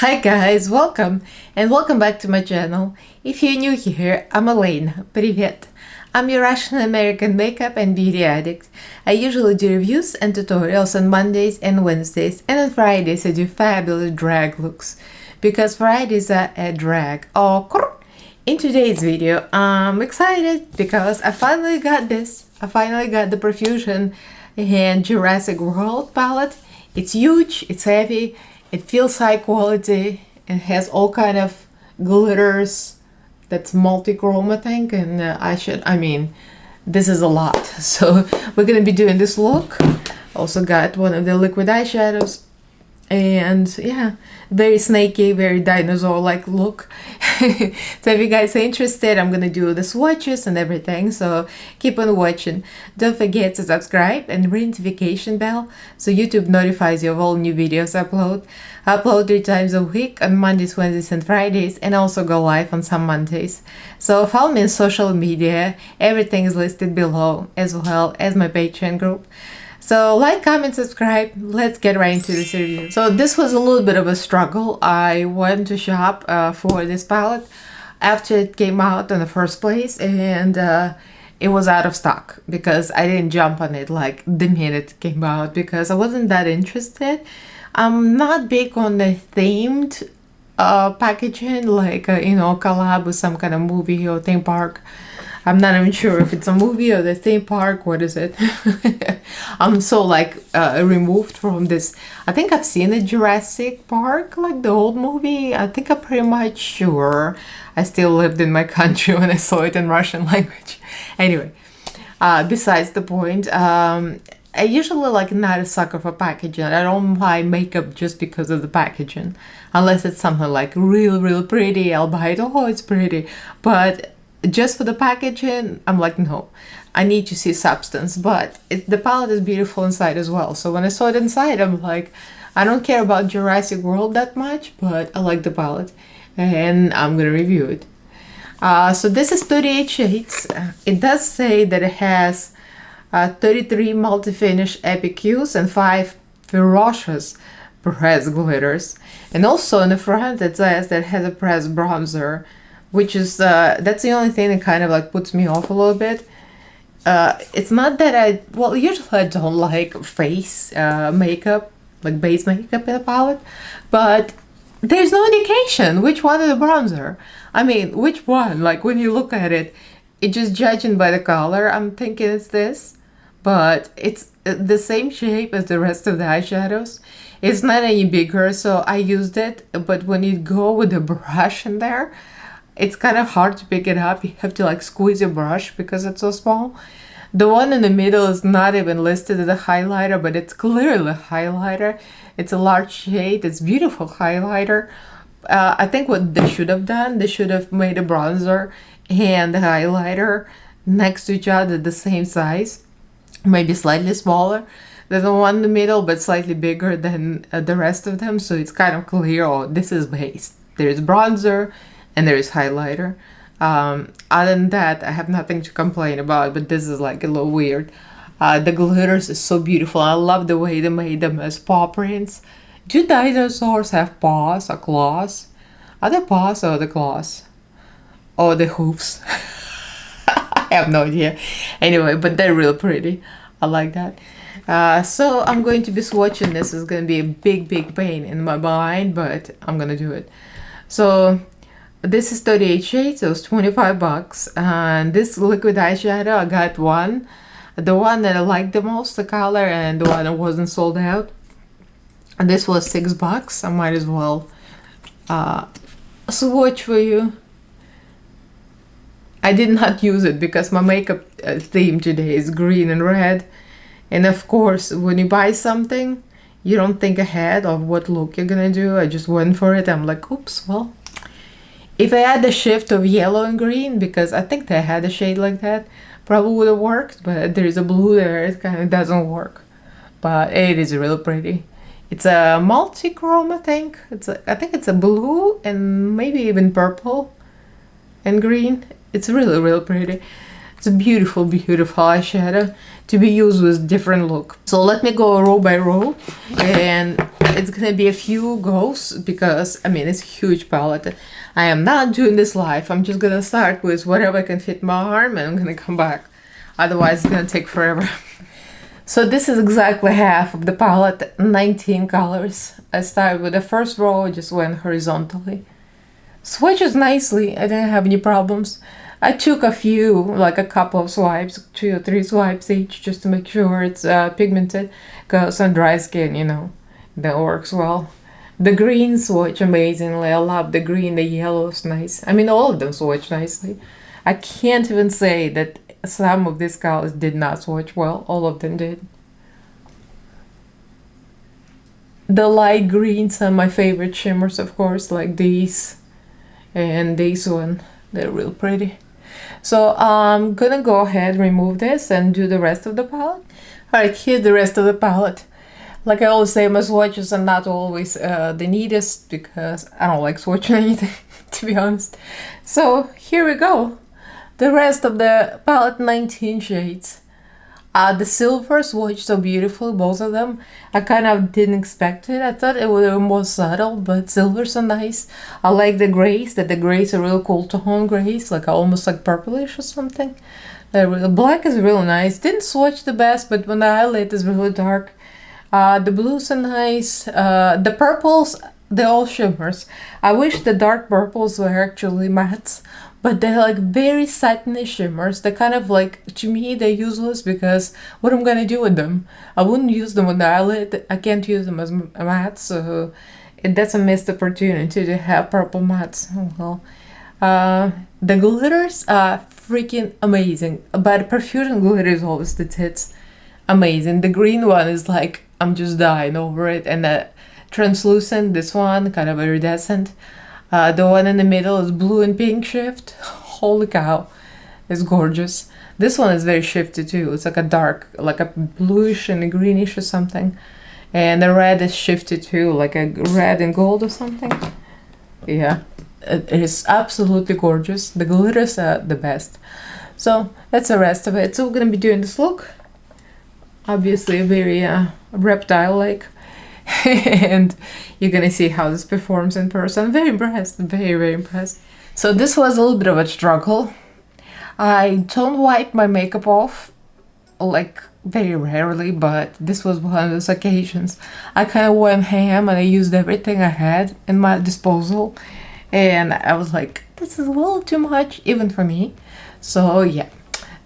Hi guys, welcome and welcome back to my channel. If you're new here, I'm Elaina. Привет! I'm your Russian American makeup and beauty addict. I usually do reviews and tutorials on Mondays and Wednesdays, and on Fridays I do fabulous drag looks because Fridays are a drag. In today's video, I'm excited because I finally got this. I finally got the Profusion and Jurassic World palette. It's huge, it's heavy, it feels high quality, it has all kind of glitters that's multi-chrome, I think, and this is a lot. So we're gonna be doing this look. Also got one of the liquid eyeshadows, and yeah, very snaky, very dinosaur-like look. So if you guys are interested, I'm gonna do the swatches and everything, so keep on watching. Don't forget to subscribe and ring notification bell so YouTube notifies you of all new videos I upload 3 times a week on Mondays, Wednesdays and Fridays, and also go live on some Mondays. So follow me on social media, everything is listed below, as well as my Patreon group. So like, comment, subscribe. Let's get right into this review. So this was a little bit of a struggle. I went to shop for this palette after it came out in the first place, and it was out of stock because I didn't jump on it like the minute it came out because I wasn't that interested. I'm not big on the themed packaging, like collab with some kind of movie or theme park. I'm not even sure if it's a movie or the theme park. What is it? I'm so removed from this. I think I've seen the Jurassic Park, like the old movie. I think I'm pretty much sure. I still lived in my country when I saw it in Russian language. Anyway, besides the point, I usually not a sucker for packaging. I don't buy makeup just because of the packaging. Unless it's something like real pretty, I'll buy it. Oh, it's pretty. But just for the packaging, I'm like, no, I need to see substance. But the palette is beautiful inside as well. So when I saw it inside, I'm like, I don't care about Jurassic World that much, but I like the palette and I'm gonna review it. So this is 38 shades. It does say that it has 33 multi-finish epic hues and 5 ferocious pressed glitters. And also in the front it says that it has a pressed bronzer, which is that's the only thing that kind of puts me off a little bit. It's not that usually I don't like face makeup, like base makeup in a palette, but there's no indication which one is the bronzer. I mean, which one? Like when you look at it, it's just judging by the color, I'm thinking it's this, but it's the same shape as the rest of the eyeshadows. It's not any bigger, so I used it, but when you go with the brush in there, it's kind of hard to pick it up. You have to squeeze your brush because it's so small. The one in the middle is not even listed as a highlighter, but it's clearly a highlighter. It's a large shade. It's beautiful highlighter. I think what they should have done, they should have made a bronzer and the highlighter next to each other, the same size, maybe slightly smaller than the one in the middle, but slightly bigger than the rest of them. So it's kind of clear, oh, this is base. There's bronzer and there is highlighter. Other than that, I have nothing to complain about, but this is a little weird. The glitters is so beautiful. I love the way they made them as paw prints. Do dinosaurs have paws or claws? Are they paws or the claws? Or the hoofs? I have no idea. Anyway, but they're real pretty. I like that. So I'm going to be swatching this. It's going to be a big pain in my mind, but I'm going to do it. So this is 38 shades, so it's 25 bucks. And this liquid eyeshadow, I got one. The one that I liked the most, the color, and the one that wasn't sold out. And this was 6 bucks. I might as well swatch for you. I did not use it because my makeup theme today is green and red. And of course, when you buy something, you don't think ahead of what look you're gonna do. I just went for it. I'm like, oops, well, if I had the shift of yellow and green, because I think they had a shade like that, probably would have worked, but there's a blue there, it kind of doesn't work. But it is real pretty. It's a multi-chrome, I think. I think it's a blue and maybe even purple and green. It's really pretty. It's a beautiful eyeshadow to be used with different look. So let me go row by row and it's gonna be a few goes because I mean it's a huge palette. I am not doing this live. I'm just gonna start with whatever can fit my arm and I'm gonna come back. Otherwise it's gonna take forever. So this is exactly half of the palette, 19 colors. I started with the first row, I just went horizontally. Swatches nicely, I didn't have any problems. I took a few, like a couple of swipes, 2 or 3 swipes each, just to make sure it's pigmented, because on dry skin, you know, that works well. The green swatch amazingly, I love the green, the yellow is nice. I mean, all of them swatch nicely. I can't even say that some of these colors did not swatch well, all of them did. The light greens are my favorite shimmers, of course, like these and this one, they're real pretty. So I'm gonna go ahead, remove this and do the rest of the palette. Alright, here's the rest of the palette. Like I always say, my swatches are not always the neatest because I don't like swatching anything, to be honest. So here we go. The rest of the palette, 19 shades. The silver swatch so beautiful, both of them. I kind of didn't expect it. I thought it would be more subtle, but silvers are nice. I like the grays, that the grays are real cool tone grays, like almost like purplish or something. The black is really nice. Didn't swatch the best, but when the highlight is really dark. The blues are nice. The purples, they're all shimmers. I wish the dark purples were actually mattes, but they're like very satiny shimmers. They're kind of like, to me, they're useless because what I'm gonna do with them? I wouldn't use them on the eyelid. I can't use them as mattes, so that's a missed opportunity to have purple mattes. Oh, well. The glitters are freaking amazing, but Profusion glitter is always the tits. Amazing. The green one is like, I'm just dying over it, and the translucent, this one, kind of iridescent. The one in the middle is blue and pink shift. Holy cow, it's gorgeous. This one is very shifty too. It's like a dark, like a bluish and a greenish or something. And the red is shifted too, like a red and gold or something. Yeah, it is absolutely gorgeous. The glitters are the best. So that's the rest of it. So we're gonna be doing this look. Obviously very reptile-like. And you're gonna see how this performs in person. I'm very impressed, very impressed. So this was a little bit of a struggle. I don't wipe my makeup off, like very rarely, but this was one of those occasions. I kind of went ham and I used everything I had in my disposal, and I was like, this is a little too much even for me. So yeah,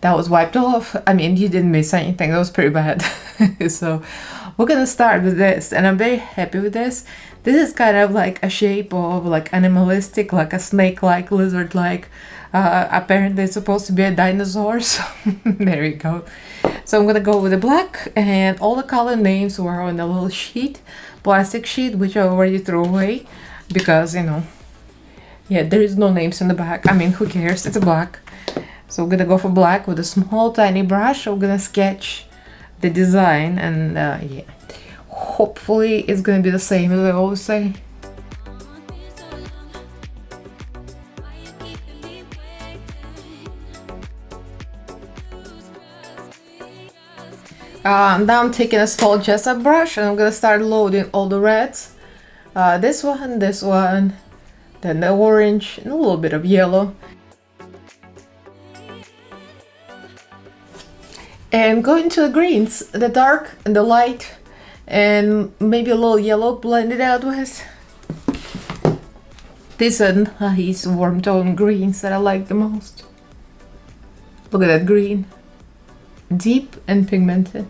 that was wiped off. I mean, you didn't miss anything, that was pretty bad. So we're gonna start with this, and I'm very happy with this. This is kind of like a shape of like animalistic, like a snake-like, lizard-like. Apparently it's supposed to be a dinosaur, so there you go. So I'm gonna go with the black, and all the color names were on a little sheet, plastic sheet, which I already threw away because, you know, yeah, there is no names in the back. I mean, who cares? It's a black. So we're gonna go for black with a small tiny brush. I'm gonna sketch the design, and yeah, hopefully it's gonna be the same as I always say. Now I'm taking a small gesso brush and I'm gonna start loading all the reds. This one, then the orange, and a little bit of yellow. And go into the greens, the dark and the light, and maybe a little yellow blended out with. These are nice warm tone greens that I like the most. Look at that green, deep and pigmented.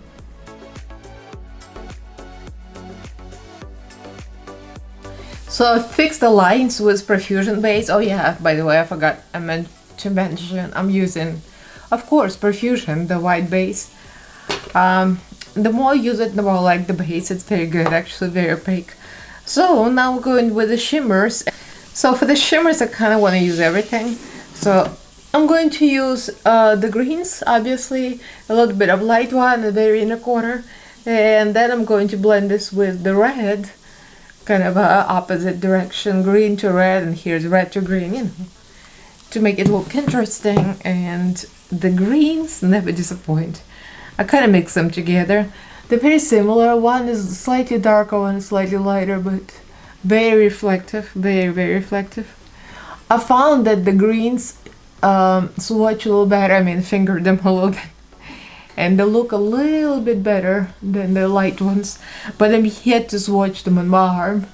So I fixed the lines with Profusion base. Oh yeah, by the way, I forgot, I meant to mention I'm using, of course, Profusion, the white base. The more I use it, the more I like the base. It's very good, actually, very opaque. So now we're going with the shimmers. So for the shimmers, I kind of want to use everything. So I'm going to use the greens, obviously, a little bit of light one, the very inner corner, and then I'm going to blend this with the red, kind of opposite direction, green to red, and here's red to green, you know, to make it look interesting. And the greens never disappoint. I kind of mix them together. They're very similar. One is slightly darker, one is slightly lighter, but very reflective, very reflective. I found that the greens swatch a little better. I mean, finger them a little bit, and they look a little bit better than the light ones. But I'm yet to swatch them on my arm,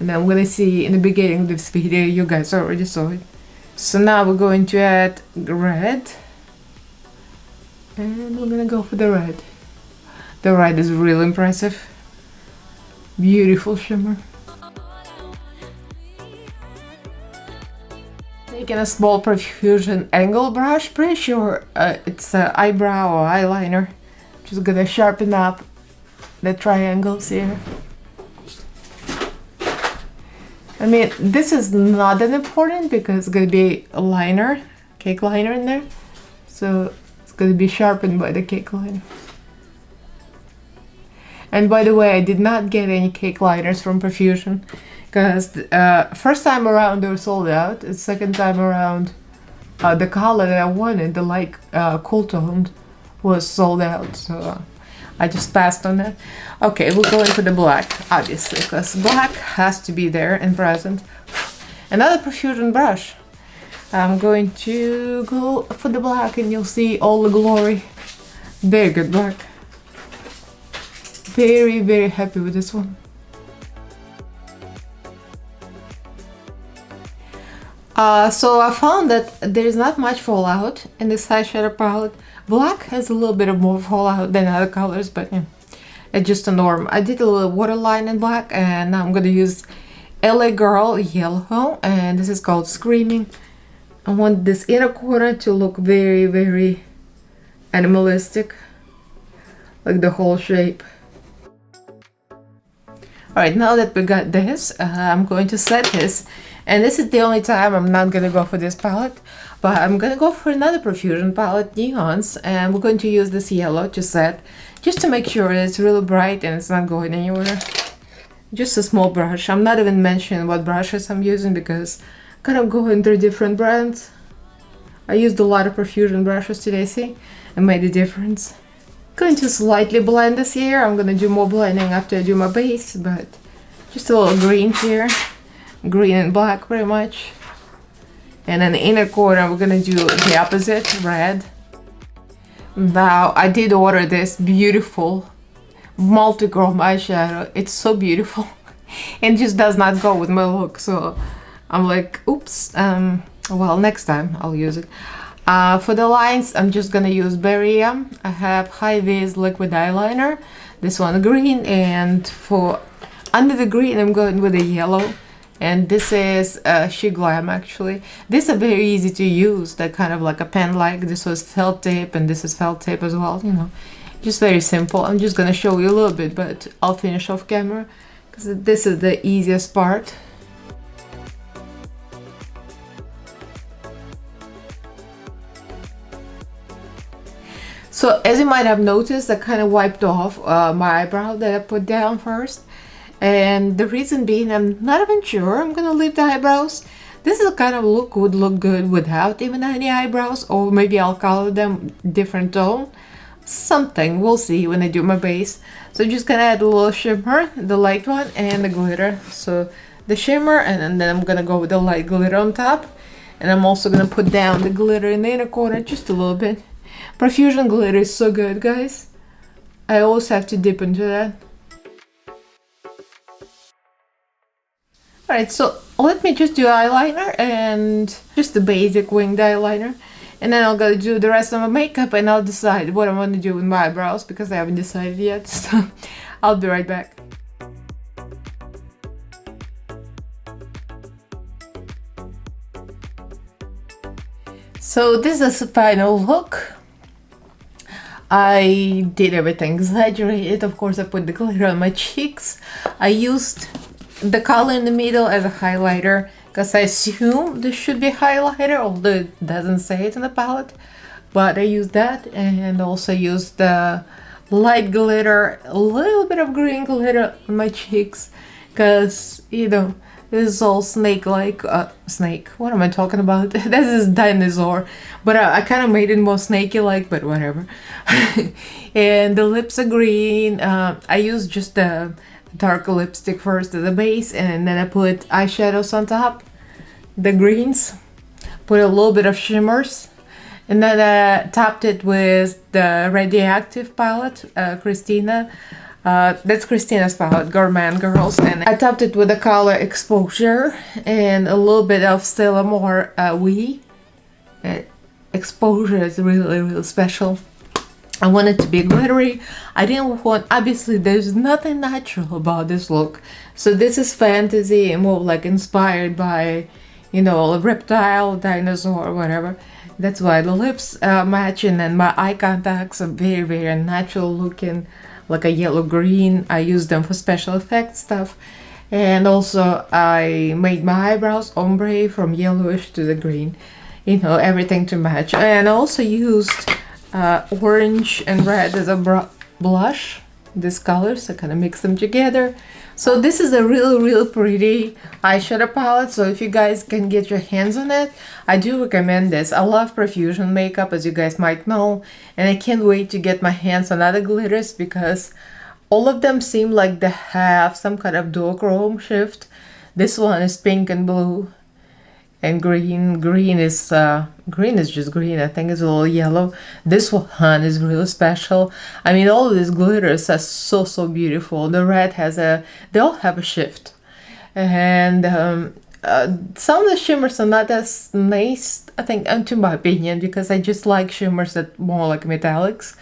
and I'm gonna see in the beginning of this video. You guys already saw it. So now we're going to add red, and we're gonna go for the red. The red is really impressive. Beautiful shimmer. Taking a small Profusion angle brush, pretty sure it's an eyebrow or eyeliner. Just gonna sharpen up the triangles here. I mean, this is not that important because it's gonna be a liner, cake liner in there. So it's gonna be sharpened by the cake liner. And by the way, I did not get any cake liners from Profusion because first time around they were sold out. The second time around, the color that I wanted, the light cool toned, was sold out. So I just passed on that. Okay, we're going for the black, obviously, because black has to be there and present. Another Profusion brush. I'm going to go for the black and you'll see all the glory. Very good black. Very happy with this one. So I found that there's not much fallout in this eyeshadow palette. Black has a little bit of more fallout than other colors, but yeah, it's just a norm. I did a little waterline in black, and now I'm gonna use LA Girl yellow, and this is called Screaming. I want this inner corner to look very animalistic, like the whole shape. Alright, now that we got this, I'm going to set this, and this is the only time I'm not gonna go for this palette, but I'm gonna go for another Profusion palette, Neons, and we're going to use this yellow to set, just to make sure that it's really bright and it's not going anywhere. Just a small brush. I'm not even mentioning what brushes I'm using because I'm kind of going through different brands. I used a lot of Profusion brushes today, see? It made a difference. Going to slightly blend this here. I'm gonna do more blending after I do my base, but just a little green here, green and black pretty much. And then the inner corner we're gonna do the opposite, red. Now I did order this beautiful multi-chrome eyeshadow. It's so beautiful and just does not go with my look, so I'm like, oops. Well, next time I'll use it. For the lines, I'm just gonna use Berry. I have High Vis liquid eyeliner, this one green, and for under the green I'm going with a yellow, and this is Glam actually. These are very easy to use, they're kind of like a pen like. This was felt tip and this is felt tip as well, you know, just very simple. I'm just gonna show you a little bit, but I'll finish off camera because this is the easiest part. So as you might have noticed, I kind of wiped off my eyebrow that I put down first. And the reason being, I'm not even sure I'm gonna leave the eyebrows. This is a kind of look would look good without even any eyebrows, or maybe I'll color them different tone. Something, we'll see when I do my base. So I'm just gonna add a little shimmer, the light one, and the glitter. So the shimmer, and then I'm gonna go with the light glitter on top. And I'm also gonna put down the glitter in the inner corner just a little bit. Profusion glitter is so good, guys. I always have to dip into that. Alright, so let me just do eyeliner and just the basic winged eyeliner. And then I'll go do the rest of my makeup and I'll decide what I'm going to do with my eyebrows because I haven't decided yet. So I'll be right back. So this is the final look. I did everything exaggerated. Of course, I put the glitter on my cheeks. I used the color in the middle as a highlighter because I assume this should be highlighter, although it doesn't say it in the palette. But I used that and also used the light glitter, a little bit of green glitter on my cheeks because, you know, This is all snake-like. Snake. What am I talking about? This is dinosaur. But I kind of made it more snaky-like, but whatever. And the lips are green. I used just the dark lipstick first as a base, and then I put eyeshadows on top. The greens. Put a little bit of shimmers. And then I topped it with the Radioactive palette, Christina. That's Christina's palette, Gourmand Girls. And I topped it with the color Exposure and a little bit of Stella More Wee. Exposure is really, really special. I want it to be glittery. I didn't want, obviously there's nothing natural about this look. So this is fantasy and more like inspired by, you know, a reptile, dinosaur, whatever. That's why the lips matching, and my eye contacts are very, very natural looking, like a yellow-green. I use them for special effects stuff. And also I made my eyebrows ombre from yellowish to the green. You know, everything to match. And I also used orange and red as a blush. These colors, I kind of mix them together. So this is a really pretty eyeshadow palette. So if you guys can get your hands on it, I do recommend this. I love Profusion makeup, as you guys might know, and I can't wait to get my hands on other glitters because all of them seem like they have some kind of duochrome shift. This one is pink and blue and green. Green is just green. I think it's a little yellow. This one is really special. I mean, all of these glitters are so beautiful. The red has they all have a shift, and some of the shimmers are not as nice, I think, to my opinion, because I just like shimmers that more like metallics.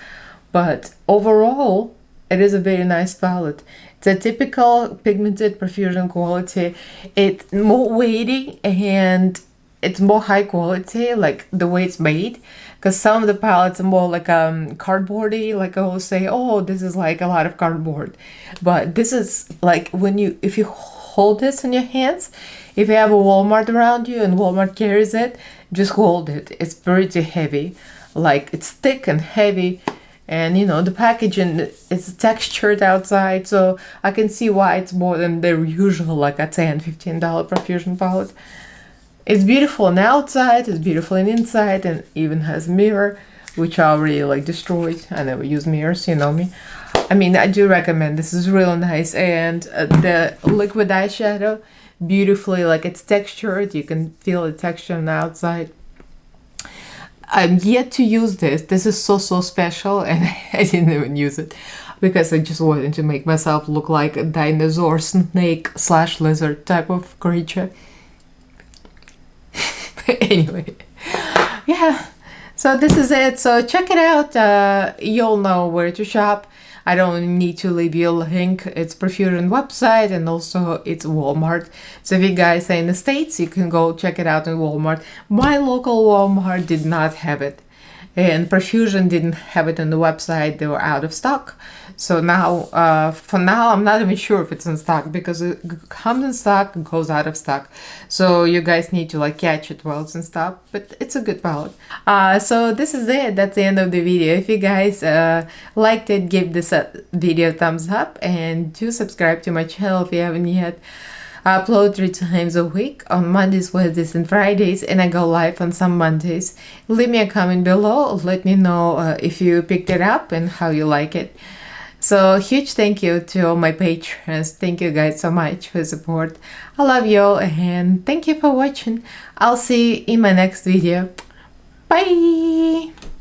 But overall, it is a very nice palette. It's a typical pigmented Profusion quality. It's more weighty and it's more high quality, like the way it's made. Because some of the palettes are more like cardboardy, like I will say, oh, this is like a lot of cardboard. But this is like if you hold this in your hands, if you have a Walmart around you and Walmart carries it, just hold it. It's pretty heavy. Like it's thick and heavy. And you know, the packaging is textured outside, so I can see why it's more than the usual like a $10-15 Profusion palette. It's beautiful on the outside, it's beautiful on the inside, and even has a mirror, which I already like destroyed. I never use mirrors, you know me. I mean, I do recommend this. Is really nice. And the liquid eyeshadow, beautifully, like it's textured. You can feel the texture on the outside. I'm yet to use this. This is so special, and I didn't even use it because I just wanted to make myself look like a dinosaur, snake / lizard type of creature. Anyway, yeah, so this is it. So check it out. You'll know where to shop. I don't need to leave you a link. It's Profusion website, and also it's Walmart. So if you guys are in the States, you can go check it out in Walmart. My local Walmart did not have it, and Profusion didn't have it on the website. They were out of stock. So now, for now, I'm not even sure if it's in stock, because it comes in stock and goes out of stock. So you guys need to like catch it while it's in stock, but it's a good palette. So this is it. That's the end of the video. If you guys liked it, give this video a thumbs up, and do subscribe to my channel if you haven't yet. I upload 3 times a week on Mondays, Wednesdays, and Fridays, and I go live on some Mondays. Leave me a comment below. Let me know if you picked it up and how you like it. So huge thank you to all my patrons. Thank you guys so much for the support. I love you all, and thank you for watching. I'll see you in my next video. Bye!